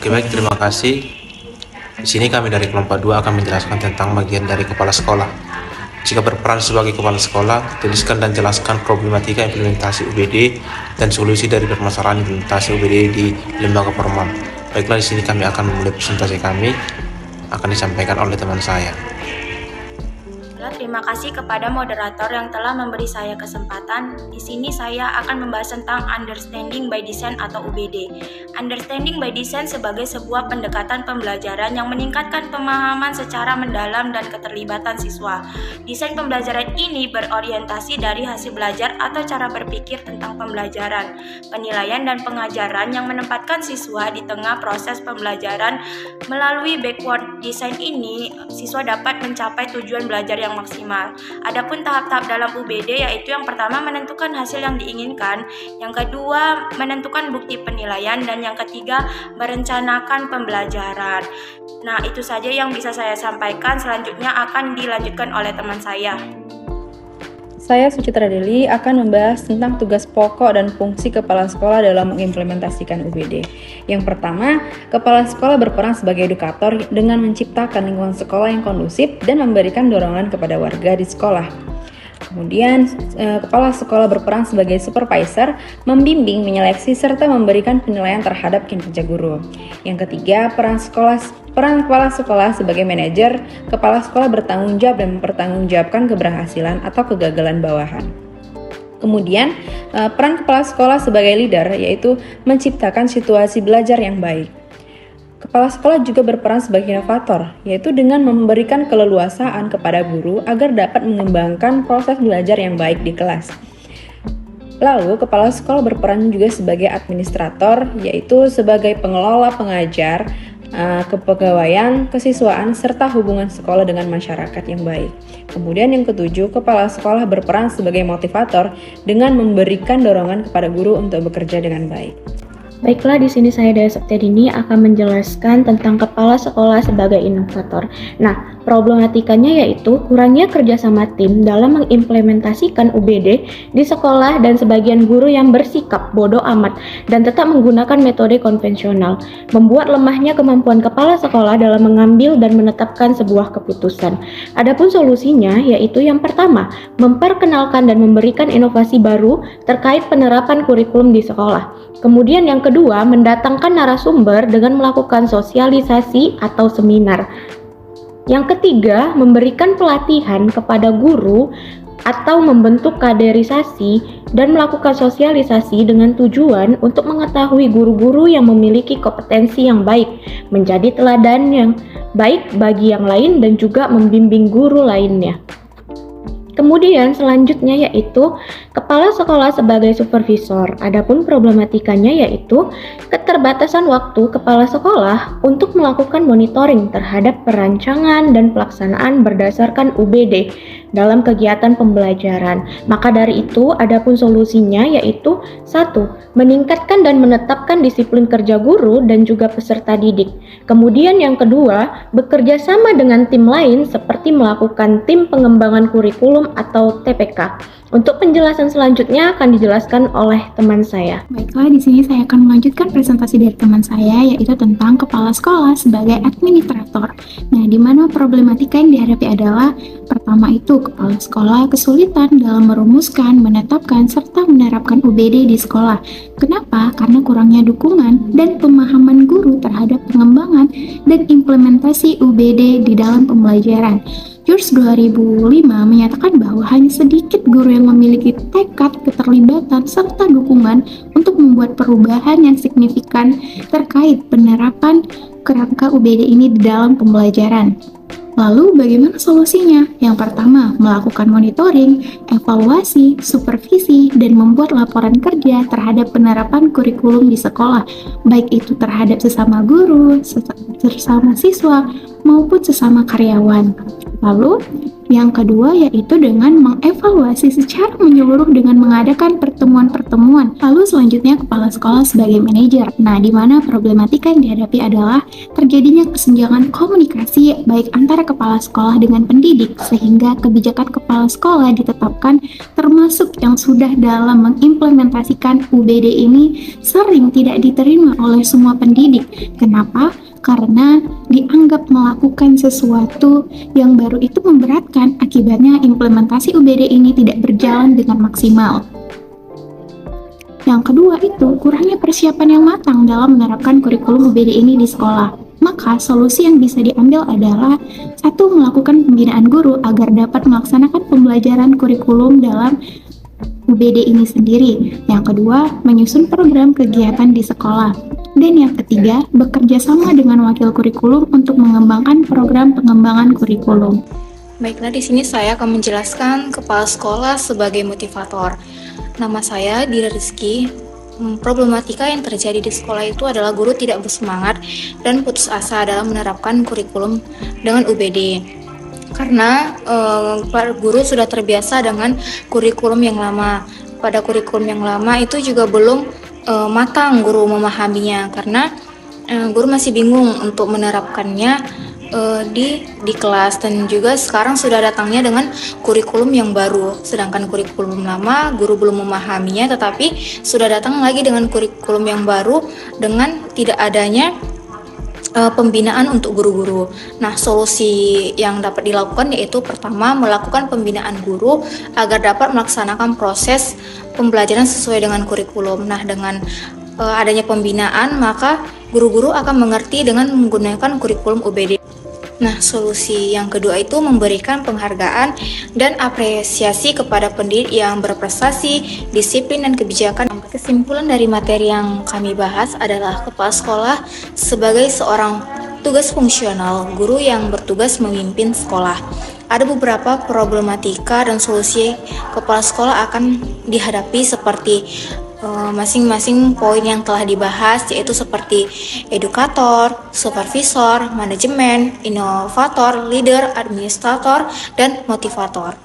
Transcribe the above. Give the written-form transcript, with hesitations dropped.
Oke, baik, terima kasih. Di sini kami dari kelompok 2 akan menjelaskan tentang bagian dari kepala sekolah. Jika berperan sebagai kepala sekolah, tuliskan dan jelaskan problematika implementasi UBD dan solusi dari permasalahan implementasi UBD di lembaga formal. Baiklah, di sini kami akan memulai presentasi kami, akan disampaikan oleh teman saya. Terima kasih kepada moderator yang telah memberi saya kesempatan. Di sini saya akan membahas tentang Understanding by Design atau UBD. Understanding by Design sebagai sebuah pendekatan pembelajaran yang meningkatkan pemahaman secara mendalam dan keterlibatan siswa. Desain pembelajaran ini berorientasi dari hasil belajar atau cara berpikir tentang pembelajaran, penilaian dan pengajaran yang menempatkan siswa di tengah proses pembelajaran. Melalui backward design ini, siswa dapat mencapai tujuan belajar yang maksimal. Adapun tahap-tahap dalam UBD yaitu yang pertama menentukan hasil yang diinginkan, yang kedua menentukan bukti penilaian, dan yang ketiga merencanakan pembelajaran. Nah, itu saja yang bisa saya sampaikan. Selanjutnya akan dilanjutkan oleh teman saya. Saya Sucitra Deli akan membahas tentang tugas pokok dan fungsi kepala sekolah dalam mengimplementasikan UBD. Yang pertama, kepala sekolah berperan sebagai edukator dengan menciptakan lingkungan sekolah yang kondusif dan memberikan dorongan kepada warga di sekolah. Kemudian, kepala sekolah berperan sebagai supervisor, membimbing, menyeleksi, serta memberikan penilaian terhadap kinerja guru. Yang ketiga, peran kepala sekolah sebagai manajer. Kepala sekolah bertanggung jawab dan mempertanggungjawabkan keberhasilan atau kegagalan bawahan. Kemudian, peran kepala sekolah sebagai leader yaitu menciptakan situasi belajar yang baik. Kepala sekolah juga berperan sebagai inovator, yaitu dengan memberikan keleluasaan kepada guru agar dapat mengembangkan proses belajar yang baik di kelas. Lalu, kepala sekolah berperan juga sebagai administrator, yaitu sebagai pengelola pengajar, kepegawaian, kesiswaan, serta hubungan sekolah dengan masyarakat yang baik. Kemudian yang ketujuh, kepala sekolah berperan sebagai motivator dengan memberikan dorongan kepada guru untuk bekerja dengan baik. Baiklah, di sini saya Dea Septiadini akan menjelaskan tentang kepala sekolah sebagai inovator. Nah, problematikanya yaitu kurangnya kerjasama tim dalam mengimplementasikan UBD di sekolah dan sebagian guru yang bersikap bodoh amat dan tetap menggunakan metode konvensional, membuat lemahnya kemampuan kepala sekolah dalam mengambil dan menetapkan sebuah keputusan. Adapun solusinya yaitu yang pertama, memperkenalkan dan memberikan inovasi baru terkait penerapan kurikulum di sekolah. Kemudian yang kedua, mendatangkan narasumber dengan melakukan sosialisasi atau seminar. Yang ketiga, memberikan pelatihan kepada guru atau membentuk kaderisasi dan melakukan sosialisasi dengan tujuan untuk mengetahui guru-guru yang memiliki kompetensi yang baik, menjadi teladan yang baik bagi yang lain dan juga membimbing guru lainnya. Kemudian selanjutnya yaitu kepala sekolah sebagai supervisor. Adapun problematikanya yaitu keterbatasan waktu kepala sekolah untuk melakukan monitoring terhadap perancangan dan pelaksanaan berdasarkan UBD dalam kegiatan pembelajaran. Maka dari itu, adapun solusinya yaitu 1. Meningkatkan dan menetapkan disiplin kerja guru dan juga peserta didik. Kemudian yang kedua, bekerja sama dengan tim lain seperti melakukan tim pengembangan kurikulum atau TPK. Untuk penjelasan selanjutnya akan dijelaskan oleh teman saya. Baiklah, di sini saya akan melanjutkan presentasi dari teman saya, yaitu tentang kepala sekolah sebagai administrator. Nah, di mana problematika yang dihadapi adalah pertama itu kepala sekolah kesulitan dalam merumuskan, menetapkan, serta menerapkan UBD di sekolah. Kenapa? Karena kurangnya dukungan dan pemahaman guru terhadap pengembangan dan implementasi UBD di dalam pembelajaran. JURS 2005 menyatakan bahwa hanya sedikit guru yang memiliki tekad, keterlibatan, serta dukungan untuk membuat perubahan yang signifikan terkait penerapan kerangka UBD ini di dalam pembelajaran. Lalu bagaimana solusinya? Yang pertama, melakukan monitoring, evaluasi, supervisi, dan membuat laporan kerja terhadap penerapan kurikulum di sekolah, baik itu terhadap sesama guru, sesama siswa, maupun sesama karyawan. Lalu, Yang kedua yaitu dengan mengevaluasi secara menyeluruh dengan mengadakan pertemuan-pertemuan. Lalu selanjutnya kepala sekolah sebagai manajer. Nah, di mana problematika yang dihadapi adalah terjadinya kesenjangan komunikasi baik antara kepala sekolah dengan pendidik, sehingga kebijakan kepala sekolah ditetapkan termasuk yang sudah dalam mengimplementasikan UBD ini sering tidak diterima oleh semua pendidik. Kenapa? Karena dianggap melakukan sesuatu yang baru itu memberatkan, akibatnya implementasi UBD ini tidak berjalan dengan maksimal. Yang kedua itu kurangnya persiapan yang matang dalam menerapkan kurikulum UBD ini di sekolah. Maka solusi yang bisa diambil adalah satu, melakukan pembinaan guru agar dapat melaksanakan pembelajaran kurikulum dalam UBD ini sendiri. Yang kedua, menyusun program kegiatan di sekolah. Dan yang ketiga, bekerja sama dengan wakil kurikulum untuk mengembangkan program pengembangan kurikulum. Baiklah, di sini saya akan menjelaskan kepala sekolah sebagai motivator. Nama saya Dira Rizky. Problematika yang terjadi di sekolah itu adalah guru tidak bersemangat dan putus asa dalam menerapkan kurikulum dengan UBD. Karena guru sudah terbiasa dengan kurikulum yang lama. Pada kurikulum yang lama itu juga belum matang guru memahaminya, karena guru masih bingung untuk menerapkannya di kelas, dan juga sekarang sudah datangnya dengan kurikulum yang baru, sedangkan kurikulum lama guru belum memahaminya, tetapi sudah datang lagi dengan kurikulum yang baru dengan tidak adanya pembinaan untuk guru-guru. Nah, solusi yang dapat dilakukan yaitu pertama, melakukan pembinaan guru agar dapat melaksanakan proses pembelajaran sesuai dengan kurikulum. Nah, dengan adanya pembinaan, maka guru-guru akan mengerti dengan menggunakan kurikulum UBD. Nah, solusi yang kedua itu memberikan penghargaan dan apresiasi kepada pendidik yang berprestasi, disiplin, dan kebijakan. Kesimpulan dari materi yang kami bahas adalah kepala sekolah sebagai seorang tugas fungsional, guru yang bertugas memimpin sekolah. Ada beberapa problematika dan solusi kepala sekolah akan dihadapi seperti masing-masing poin yang telah dibahas, yaitu seperti edukator, supervisor, manajemen, inovator, leader, administrator, dan motivator.